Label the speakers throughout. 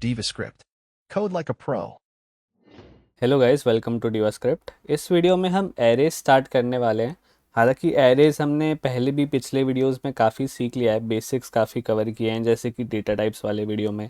Speaker 1: DivaScript. Code like a pro.
Speaker 2: Hello guys, welcome to DivaScript. इस video में हम arrays start करने वाले हैं। हालांकि एरेज हमने पहले भी पिछले वीडियोस में काफ़ी सीख लिया है, बेसिक्स काफ़ी कवर किए हैं, जैसे कि डेटा टाइप्स वाले वीडियो में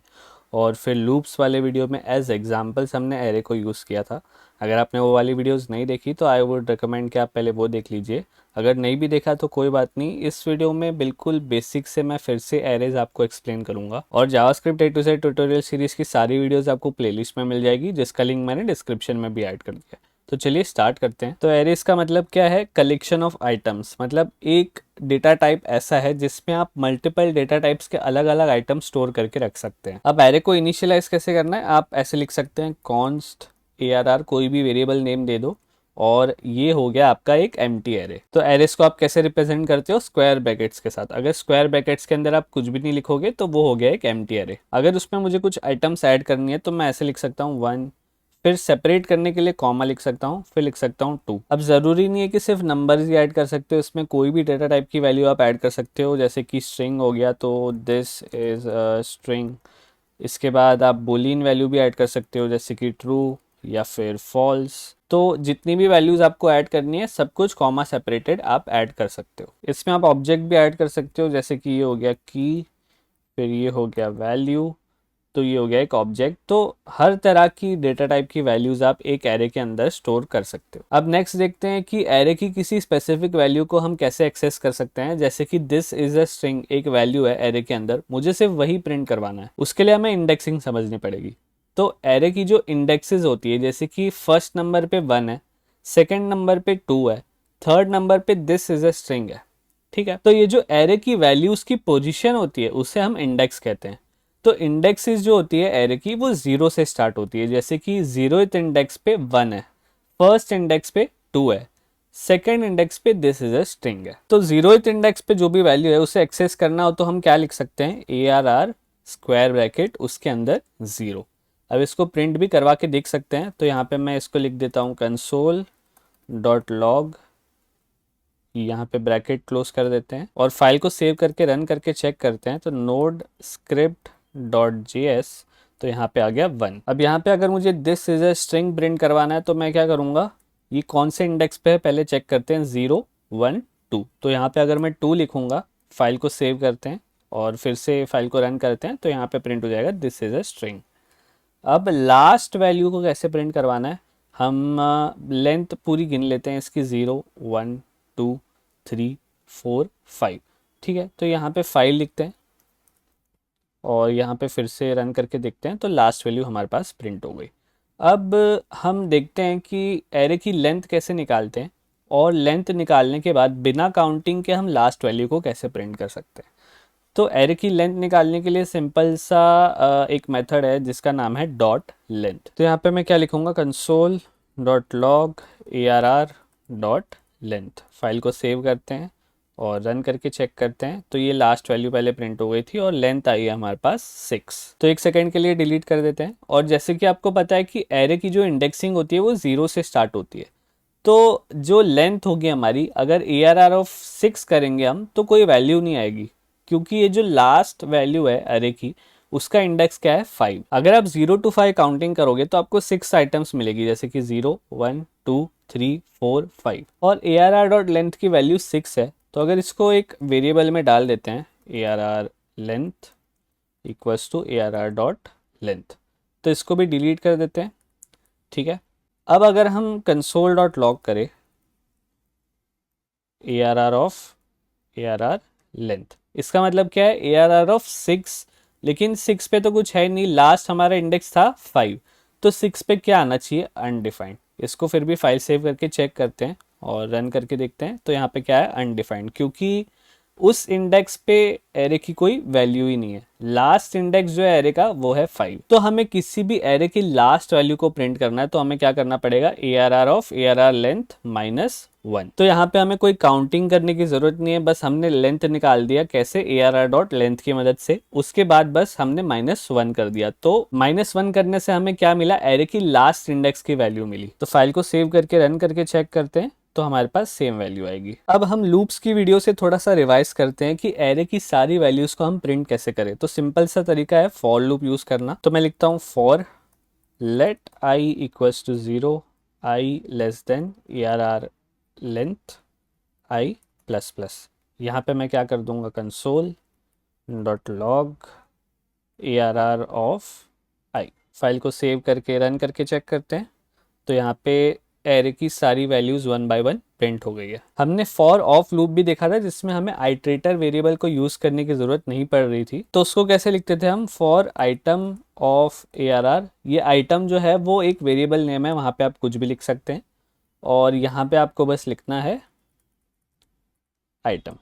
Speaker 2: और फिर लूप्स वाले वीडियो में एज एग्जांपल्स हमने एरे को यूज़ किया था। अगर आपने वो वाली वीडियोस नहीं देखी तो आई वुड रिकमेंड कि आप पहले वो देख लीजिए। अगर नहीं भी देखा तो कोई बात नहीं, इस वीडियो में बिल्कुल बेसिक से मैं फिर से एरेज आपको एक्सप्लेन करूंगा। और JavaScript A to Z tutorial series की सारी वीडियोज़ आपको प्लेलिस्ट में मिल जाएगी, जिसका लिंक मैंने डिस्क्रिप्शन में भी ऐड कर दिया है। तो चलिए स्टार्ट करते हैं। तो एरेज का मतलब क्या है? Collection of items. मतलब एक डेटा टाइप ऐसा है जिसमें आप मल्टीपल डेटा टाइप्स के अलग अलग आइटम स्टोर करके रख सकते हैं। अब एरे को इनिशियलाइज कैसे करना है? आप ऐसे लिख सकते हैं, कॉन्स्ट ARR, कोई भी वेरिएबल नेम दे दो, और ये हो गया आपका एक एम्प्टी एरे। तो एरेस को आप कैसे रिप्रेजेंट करते हो? स्क्वायर ब्रैकेट्स के साथ। अगर स्क्वायर ब्रैकेट्स के अंदर आप कुछ भी नहीं लिखोगे तो वो हो गया एक एम्प्टी एरे। अगर उसमें मुझे कुछ आइटम्स ऐड करनी है तो मैं ऐसे लिख सकता हूँ 1, फिर सेपरेट करने के लिए कॉमा लिख सकता हूँ, फिर लिख सकता हूँ 2। अब ज़रूरी नहीं है कि सिर्फ नंबर्स ही ऐड कर सकते हो, इसमें कोई भी डेटा टाइप की वैल्यू आप ऐड कर सकते हो। जैसे कि स्ट्रिंग हो गया तो दिस इज़ अ स्ट्रिंग। इसके बाद आप बूलियन वैल्यू भी ऐड कर सकते हो, जैसे कि ट्रू या फिर फॉल्स। तो जितनी भी वैल्यूज आपको ऐड करनी है सब कुछ कॉमा सेपरेटेड आप ऐड कर सकते हो। इसमें आप ऑब्जेक्ट भी ऐड कर सकते हो, जैसे कि ये हो गया की, फिर ये हो गया वैल्यू, तो ये हो गया एक ऑब्जेक्ट। तो हर तरह की डेटा टाइप की वैल्यूज आप एक एरे के अंदर स्टोर कर सकते हो। अब नेक्स्ट देखते हैं कि एरे की किसी स्पेसिफिक वैल्यू को हम कैसे एक्सेस कर सकते हैं। जैसे कि दिस इज अ स्ट्रिंग एक वैल्यू है एरे के अंदर, मुझे सिर्फ वही प्रिंट करवाना है। उसके लिए हमें इंडेक्सिंग समझनी पड़ेगी। तो एरे की जो इंडेक्सेस होती है, जैसे कि फर्स्ट नंबर पे 1 है, सेकेंड नंबर पे 2 है, थर्ड नंबर पे दिस इज अ स्ट्रिंग है। ठीक है, तो ये जो एरे की वैल्यूज की पोजीशन होती है उसे हम इंडेक्स कहते हैं। तो इंडेक्सेस जो होती है एरे की वो 0 से स्टार्ट होती है। जैसे कि 0th इंडेक्स पे 1 है, फर्स्ट इंडेक्स पे 2 है, सेकेंड इंडेक्स पे दिस इज अ स्ट्रिंग है। तो 0th इंडेक्स पे जो भी वैल्यू है उसे एक्सेस करना हो तो हम क्या लिख सकते हैं? ARR स्क्वायर ब्रैकेट उसके अंदर 0। अब इसको प्रिंट भी करवा के देख सकते हैं। तो यहाँ पे मैं इसको लिख देता हूँ कंसोल डॉट लॉग, यहाँ पे ब्रैकेट क्लोज कर देते हैं और फाइल को सेव करके रन करके चेक करते हैं। तो नोड स्क्रिप्ट डॉट JS, तो यहाँ पे आ गया 1। अब यहाँ पे अगर मुझे this is a string print करवाना है तो मैं क्या करूँगा? ये कौन से इंडेक्स पे है पहले चेक करते हैं, 0 1 2। तो यहाँ पे अगर मैं 2 लिखूँगा, फाइल को सेव करते हैं और फिर से फाइल को रन करते हैं, तो यहाँ पे प्रिंट हो जाएगा दिस इज अ स्ट्रिंग। अब लास्ट वैल्यू को कैसे प्रिंट करवाना है? हम लेंथ पूरी गिन लेते हैं इसकी, 0 1 2 3 4 5। ठीक है, तो यहाँ पे 5 लिखते हैं और यहाँ पे फिर से रन करके देखते हैं, तो लास्ट वैल्यू हमारे पास प्रिंट हो गई। अब हम देखते हैं कि एरे की लेंथ कैसे निकालते हैं, और लेंथ निकालने के बाद बिना काउंटिंग के हम लास्ट वैल्यू को कैसे प्रिंट कर सकते हैं। तो एरे की लेंथ निकालने के लिए सिंपल सा एक मेथड है जिसका नाम है डॉट लेंथ। तो यहाँ पे मैं क्या लिखूँगा? Console dot log ARR dot length. File को सेव करते हैं और रन करके चेक करते हैं, तो ये लास्ट वैल्यू पहले प्रिंट हो गई थी और लेंथ आई है हमारे पास 6। तो एक सेकेंड के लिए डिलीट कर देते हैं। और जैसे कि आपको पता है कि एरे की जो इंडेक्सिंग होती है वो 0 से स्टार्ट होती है। तो जो लेंथ होगी हमारी, अगर ARR ऑफ 6 करेंगे हम तो कोई वैल्यू नहीं आएगी, क्योंकि ये जो लास्ट वैल्यू है अरे की उसका इंडेक्स क्या है? 5। अगर आप 0 to 5 काउंटिंग करोगे तो आपको 6 आइटम्स मिलेगी, जैसे कि 0 1 2 3 4 5, और ARR डॉट लेंथ की वैल्यू 6 है। तो अगर इसको एक वेरिएबल में डाल देते हैं, ARR length equals to ARR dot length, तो इसको भी डिलीट कर देते हैं। ठीक है, अब अगर हम कंसोल डॉट लॉग करें ARR ऑफ ARR लेंथ, इसका मतलब क्या है? ARR ऑफ 6, लेकिन 6 पे तो कुछ है नहीं, लास्ट हमारा इंडेक्स था 5, तो 6 पे क्या आना चाहिए? अनडिफाइंड। इसको फिर भी फाइल सेव करके चेक करते हैं और रन करके देखते हैं, तो यहाँ पे क्या है? अनडिफाइंड, क्योंकि उस इंडेक्स पे एरे की कोई वैल्यू ही नहीं है। लास्ट इंडेक्स जो है एरे का वो है 5। तो हमें किसी भी एरे की लास्ट वैल्यू को प्रिंट करना है तो हमें क्या करना पड़ेगा? ARR of ARR length minus 1। तो यहाँ पे हमें कोई काउंटिंग करने की जरूरत नहीं है, बस हमने लेंथ निकाल दिया। कैसे? ARR डॉट लेंथ की मदद से। उसके बाद बस हमने -1 कर दिया। तो -1 करने से हमें क्या मिला? एरे की लास्ट इंडेक्स की वैल्यू मिली। तो फाइल को सेव करके रन करके चेक करते हैं, तो हमारे पास सेम वैल्यू आएगी। अब हम लूप्स की वीडियो से थोड़ा सा रिवाइज करते हैं कि एरे की सारी वैल्यूज को हम प्रिंट कैसे करें। तो सिंपल सा तरीका है फॉर लूप यूज करना। तो मैं लिखता हूँ for let I equals to 0, I less than ARR length I plus plus. यहाँ पे मैं क्या कर दूंगा, console dot log ARR of I. File को सेव करके रन करके चेक करते हैं तो यहाँ पे एरे की सारी वैल्यूज 1 बाय 1 प्रिंट हो गई है। हमने फॉर ऑफ लूप भी देखा था जिसमें हमें आइटरेटर वेरिएबल को यूज करने की जरूरत नहीं पड़ रही थी। तो उसको कैसे लिखते थे हम, फॉर आइटम ऑफ ARR। ये आइटम जो है वो एक वेरिएबल नेम है, वहां पे आप कुछ भी लिख सकते हैं और यहाँ पे आपको बस लिखना है आइटम।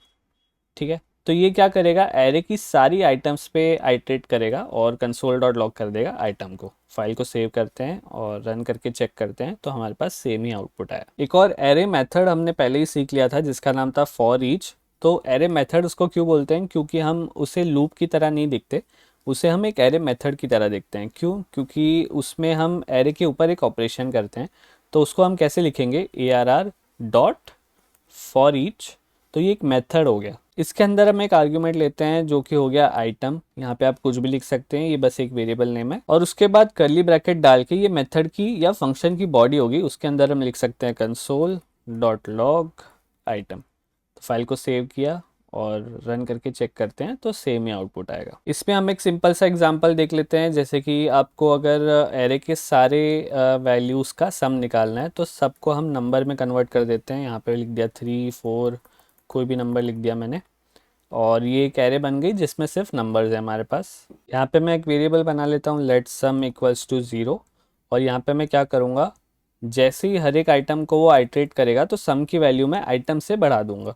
Speaker 2: ठीक है, तो ये क्या करेगा, एरे की सारी आइटम्स पे आइटरेट करेगा और कंसोल डॉट लॉग कर देगा आइटम को। फाइल को सेव करते हैं और रन करके चेक करते हैं तो हमारे पास सेम ही आउटपुट आया। एक और एरे मेथड हमने पहले ही सीख लिया था जिसका नाम था फॉर ईच। तो एरे मेथड उसको क्यों बोलते हैं, क्योंकि हम उसे लूप की तरह नहीं दिखते, उसे हम एक एरे मेथड की तरह देखते हैं। क्यों, क्योंकि उसमें हम एरे के ऊपर एक ऑपरेशन करते हैं। तो उसको हम कैसे लिखेंगे, ARR डॉट फॉर ईच। तो ये एक मेथड हो गया। इसके अंदर हम एक आर्ग्यूमेंट लेते हैं जो कि हो गया आइटम। यहाँ पे आप कुछ भी लिख सकते हैं, ये बस एक वेरिएबल नेम है। और उसके बाद कर्ली ब्रैकेट डाल के ये मेथड की या फंक्शन की बॉडी होगी, उसके अंदर हम लिख सकते हैं कंसोल डॉट लॉग आइटम। तो फाइल को सेव किया और रन करके चेक करते हैं तो सेम ही आउटपुट आएगा। इसमें हम एक सिंपल सा एग्जांपल देख लेते हैं। जैसे कि आपको अगर एरे के सारे वैल्यूज़ का सम निकालना है तो सबको हम नंबर में कन्वर्ट कर देते हैं। यहाँ पे लिख दिया 3, 4, कोई भी नंबर लिख दिया मैंने और ये एक एरे बन गई जिसमें सिर्फ नंबर्स है हमारे पास। यहाँ पे मैं एक वेरिएबल बना लेता हूँ लेट सम इक्वल्स टू 0 और यहाँ पे मैं क्या करूँगा, जैसे ही हर एक आइटम को वो आइटरेट करेगा तो सम की वैल्यू मैं आइटम से बढ़ा दूंगा।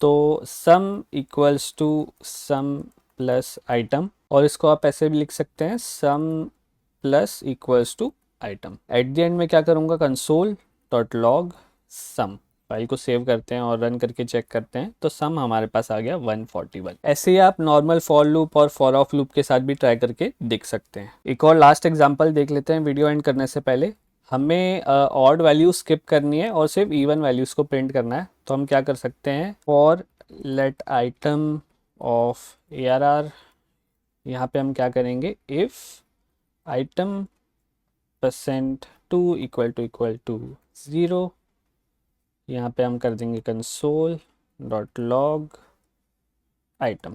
Speaker 2: तो sum equals to sum plus item, और इसको आप ऐसे भी लिख सकते हैं sum plus equals to item. At the end में क्या करूँगा, console dot log sum. File को सेव करते हैं और रन करके चेक करते हैं तो सम हमारे पास आ गया 141। ऐसे ही आप नॉर्मल फॉर लूप और फॉर ऑफ लूप के साथ भी ट्राई करके देख सकते हैं। एक और लास्ट एग्जांपल देख लेते हैं वीडियो एंड करने से पहले। हमें ऑड वैल्यू स्किप करनी है और सिर्फ इवन वैल्यूज को प्रिंट करना है। तो हम क्या कर सकते हैं, for let item of ARR। यहाँ पे हम क्या करेंगे, इफ आइटम %2 इक्वल टू 0। यहाँ पे हम कर देंगे कंसोल डॉट लॉग आइटम।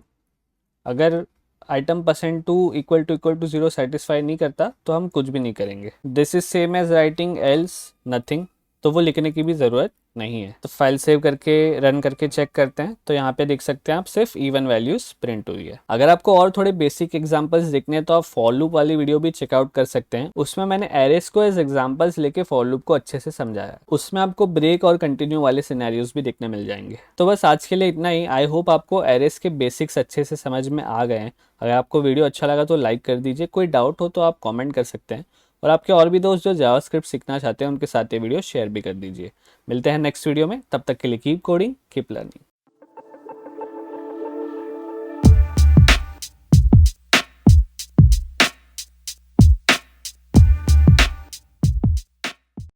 Speaker 2: अगर आइटम %2 इक्वल टू 0 सेटिस्फाई नहीं करता तो हम कुछ भी नहीं करेंगे। This is same as writing else nothing, तो वो लिखने की भी ज़रूरत नहीं है। तो फाइल सेव करके रन करके चेक करते हैं तो यहाँ पे देख सकते हैं आप सिर्फ इवन वैल्यूज प्रिंट हुई है। अगर आपको और थोड़े बेसिक एग्जांपल्स देखने हैं तो आप फॉर लूप वाली वीडियो भी चेकआउट कर सकते हैं। उसमें मैंने एरेस को एज एग्जांपल्स लेके फॉर लूप को अच्छे से समझाया। उसमें आपको ब्रेक और कंटिन्यू वाले सिनेरियोज भी देखने मिल जाएंगे। तो बस आज के लिए इतना ही। आई होप आपको एरेस के बेसिक्स अच्छे से समझ में आ गए हैं। अगर आपको वीडियो अच्छा लगा तो लाइक कर दीजिए, कोई डाउट हो तो आप कमेंट कर सकते हैं और आपके और भी दोस्त जो जावास्क्रिप्ट सीखना चाहते हैं उनके साथ ये वीडियो शेयर भी कर दीजिए। मिलते हैं नेक्स्ट वीडियो में, तब तक के लिए कीप कोडिंग कीप लर्निंग।